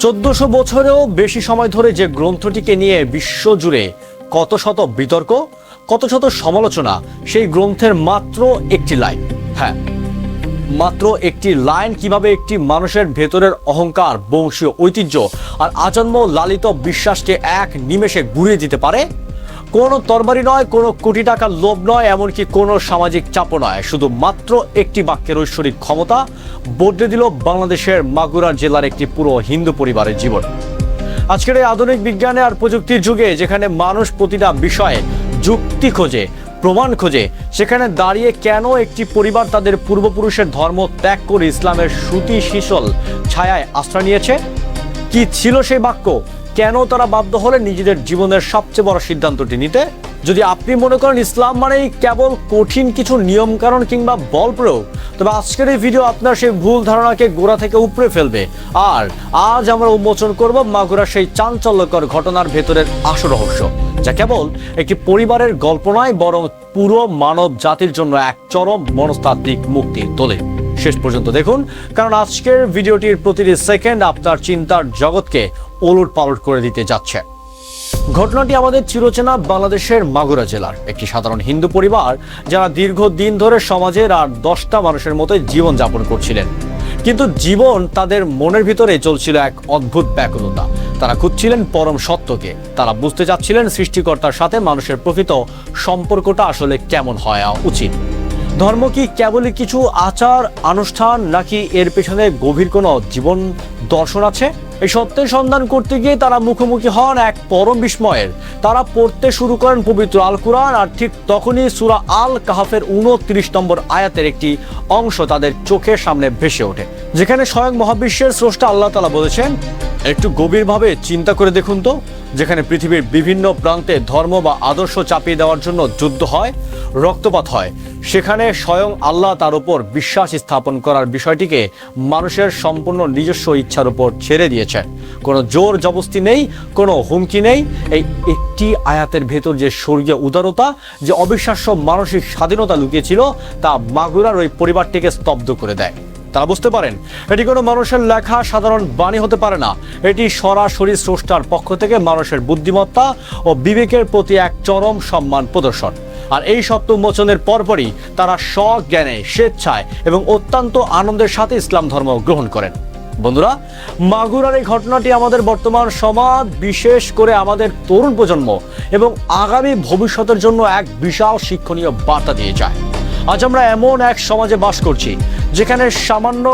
1400 বছরেও বেশি সময় ধরে যে গ্রন্থটিকে নিয়ে বিশ্বজুড়ে কত শত বিতর্ক, কত শত সমালোচনা, সেই গ্রন্থের মাত্র একটি লাইন, হ্যাঁ মাত্র একটি লাইন কিভাবে একটি মানুষের ভেতরের অহংকার, বংশীয় ঐতিহ্য আর আজন্ম লালিত বিশ্বাসকে এক নিমেষে গুঁড়িয়ে দিতে পারে। কোনো তরবারি নয়, কোনো কোটি টাকার লোভ নয়, এমনকি কোনো সামাজিক চাপও নয়, শুধু মাত্র একটি বাক্যের ঐশ্বরিক ক্ষমতা বদলে দিল বাংলাদেশের মাগুরা জেলার একটি পুরো হিন্দু পরিবারের জীবন। আজকের এই আধুনিক বিজ্ঞানে আর প্রযুক্তির যুগে, যেখানে মানুষ প্রতিটা বিষয়ে যুক্তি খোঁজে, প্রমাণ খোঁজে, সেখানে দাঁড়িয়ে কেন একটি পরিবার তাদের পূর্বপুরুষের ধর্ম ত্যাগ করে ইসলামের শ্রুতি শিশল ছায়ায় আশ্রয় নিয়েছে? কি ছিল সেই বাক্য? কেন তারা বাধ্য হলেন নিজেদের জীবনের সবচেয়ে বড় সিদ্ধান্তটি নিতে? যদি আপনি মনে করেন ইসলাম মানেই কেবল কঠিন কিছু নিয়ম কানুন কিংবা বল প্রয়োগ, তবে আজকের এই ভিডিও আপনার সেই ভুল ধারণাকে গোড়া থেকে উপড়ে ফেলবে। আর আজ আমরা উন্মোচন করব মাগুরার সেই চাঞ্চল্যকর ঘটনার ভেতরের আসল রহস্য, যা কেবল একটি পরিবারের গল্প নয়, বরং পুরো মানব জাতির জন্য এক চরম মনস্তাত্ত্বিক মুক্তির দলিল। শেষ পর্যন্ত দেখুন, কারণ আজকের ভিডিওটির প্রতিটি সেকেন্ড আপনার চিন্তার জগৎকে ওলট পালট করে দিতে যাচ্ছে। ঘটনাটি আমাদের চিরচেনা বাংলাদেশের মাগুরা জেলার একটি সাধারণ হিন্দু পরিবার, যারা দীর্ঘদিন ধরে সমাজের আর 10টা মানুষের মতো জীবন যাপন করছিলেন। কিন্তু জীবন তাদের মনের ভিতরে চলছিল এক অদ্ভুত ব্যাকুলতা। তারা খুঁজছিলেন পরম সত্যকে। তারা বুঝতে চাচ্ছিলেন সৃষ্টিকর্তার সাথে মানুষের প্রকৃত সম্পর্কটা আসলে কেমন হওয়া উচিত। ধর্ম কি কেবলই কিছু আচার আনুষ্ঠান, নাকি এর পেছনে গভীর কোনো জীবন দর্শন আছে? এই সত্যের সন্ধান করতে গিয়ে তারা মুখোমুখি হন এক পরম বিস্ময়ের। তারা পড়তে শুরু করেন পবিত্র আল কুরআন, আর ঠিক তখনই সূরা আল কাহাফের 29 নম্বর আয়াতের একটি অংশ তাদের চোখের সামনে ভেসে ওঠে, যেখানে স্বয়ং মহাবিশ্বের স্রষ্টা আল্লাহ তাআলা বলেছেন, একটু গভীরভাবে চিন্তা করে দেখুন তো, যেখানে পৃথিবীর বিভিন্ন প্রান্তে ধর্ম বা আদর্শ চাপিয়ে দেওয়ার জন্য যুদ্ধ হয়, রক্তপাত হয়, সেখানে স্বয়ং আল্লাহ তার উপর বিশ্বাস স্থাপন করার বিষয়টিকে মানুষের সম্পূর্ণ নিজস্ব ইচ্ছার উপর ছেড়ে দিয়েছেন। কোনো জোর জবস্তি নেই, কোনো হুমকি নেই। এই একটি আয়াতের ভেতর যে স্বর্গীয় উদারতা, যে অবিশ্বাস্য মানসিক স্বাধীনতা লুকিয়েছিল, তা মাগুরার ওই পরিবারটিকে স্তব্ধ করে দেয়। তারা বুঝতে পারেন এটি কোনো মানুষের লেখা সাধারণ বাণী হতে পারে না, এটি সরাসরি স্রষ্টার পক্ষ থেকে মানুষের বুদ্ধিমত্তা ও বিবেকের প্রতি এক চরম সম্মান প্রদর্শন। আর এই সত্য উন্মোচনের পরপরই তারা স্বজ্ঞানে, স্বেচ্ছায় এবং অত্যন্ত আনন্দের সাথে ইসলাম ধর্ম গ্রহণ করেন। বন্ধুরা, মাগুরার এই ঘটনাটি আমাদের বর্তমান সমাজ, বিশেষ করে আমাদের তরুণ প্রজন্ম এবং আগামী ভবিষ্যতের জন্য এক বিশাল শিক্ষণীয় বার্তা দিয়ে যায়। আজ আমরা এমন এক সমাজে বাস করছি, যেখানে সামান্য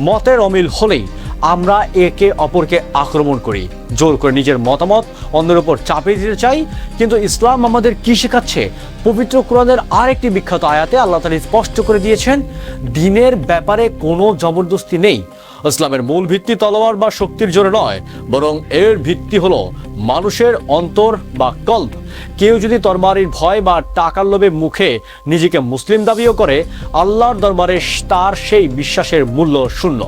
মতের অমিল হলেই আমরা একে অপরকে আক্রমণ করি, জোর করে নিজের মতামত অন্যের উপর চাপিয়ে দিতে চাই। কিন্তু ইসলাম আমাদের কি শেখাচ্ছে? পবিত্র কোরআনের আরেকটি বিখ্যাত আয়াতে আল্লাহ তাআলা স্পষ্ট করে দিয়েছেন, দিনের ব্যাপারে কোনো জবরদস্তি নেই। ইসলামের মূল ভিত্তি তলোয়ার বা শক্তির জোরে নয়, বরং এর ভিত্তি হলো মানুষের অন্তর বা কল্ব। কেউ যদি তরবারির ভয় বা টাকার লোভে মুখে নিজেকে মুসলিম দাবিও করে, আল্লাহর দরবারে তার সেই বিশ্বাসের মূল্য শূন্য।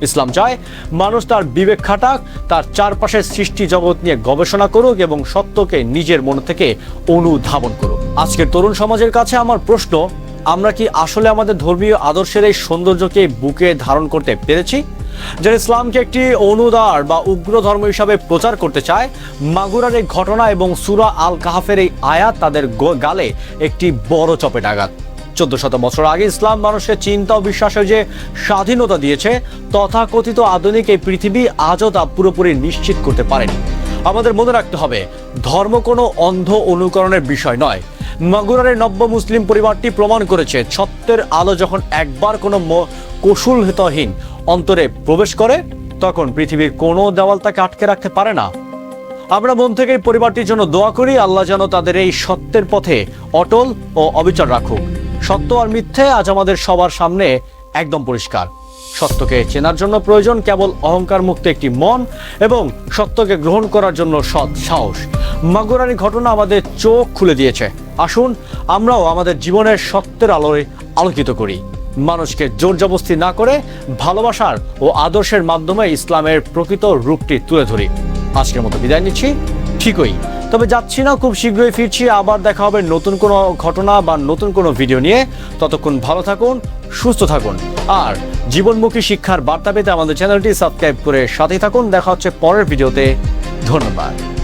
ইসলাম চায় মানুষ তার বিবেক খাটাক, তার চারপাশের সৃষ্টি জগৎ নিয়ে গবেষণা করুক এবং সত্যকে নিজের মন থেকে অনুধাবন করুক। আজকের তরুণ সমাজের কাছে আমার প্রশ্ন, আমরা কি আসলে আমাদের ধর্মীয় আদর্শের এই সৌন্দর্যকে বুকে ধারণ করতে পেরেছি? যারা ইসলামকে একটি অনুদার বা উগ্র ধর্ম হিসাবে প্রচার করতে চায়, মাগুরার এই ঘটনা এবং সূরা আল কাহাফের এই আয়াত তাদের গালে একটি বড় চপেট আঘাত। 1400 বছর আগে ইসলাম মানুষের চিন্তা ও বিশ্বাসের যে স্বাধীনতা দিয়েছে, তথাকথিত আধুনিক এই পৃথিবী আজও তা পুরোপুরি নিশ্চিত করতে পারেনি। আমাদের মনে রাখতে হবে, ধর্ম কোনো অন্ধ অনুকরণের বিষয় নয়। মাগুরার এই নব্য মুসলিম পরিবারটি প্রমাণ করেছে, সত্যের আলো যখন একবার কোনো কৌশলহীন অন্তরে প্রবেশ করে, তখন পৃথিবীর কোনো দেওয়াল তাকে আটকে রাখতে পারে না। আমরা মন থেকে এই পরিবারটির জন্য দোয়া করি, আল্লাহ যেন তাদের এই সত্যের পথে অটল ও অবিচল রাখুক। সত্য আর মিথ্যে আজ আমাদের সবার সামনে একদম পরিষ্কার। সত্যকে চেনার জন্য প্রয়োজন কেবল অহংকার মুক্ত একটি মন এবং সত্যকে গ্রহণ করার জন্য সৎ সাহস। মাগুরার এই ঘটনা আমাদের চোখ খুলে দিয়েছে। আসুন আমরাও আমাদের জীবনের সত্যের আলোয় আলোকিত করি, মানুষকে জোর জবস্তি না করে ভালোবাসার ও আদর্শের মাধ্যমে ইসলামের প্রকৃত রূপটি তুলে ধরি। আজকের মতো বিদায় নিচ্ছি, ঠিকই তবে যাচ্ছি না, খুব শীঘ্রই ফিরছি। আবার দেখা হবে নতুন কোনো ঘটনা বা নতুন কোনো ভিডিও নিয়ে। ততক্ষণ ভালো থাকুন, সুস্থ থাকুন। আর জীবনমুখী শিক্ষার বার্তা পেতে আমাদের চ্যানেলটি সাবস্ক্রাইব করে সাথে থাকুন। দেখা হচ্ছে পরের ভিডিওতে। ধন্যবাদ।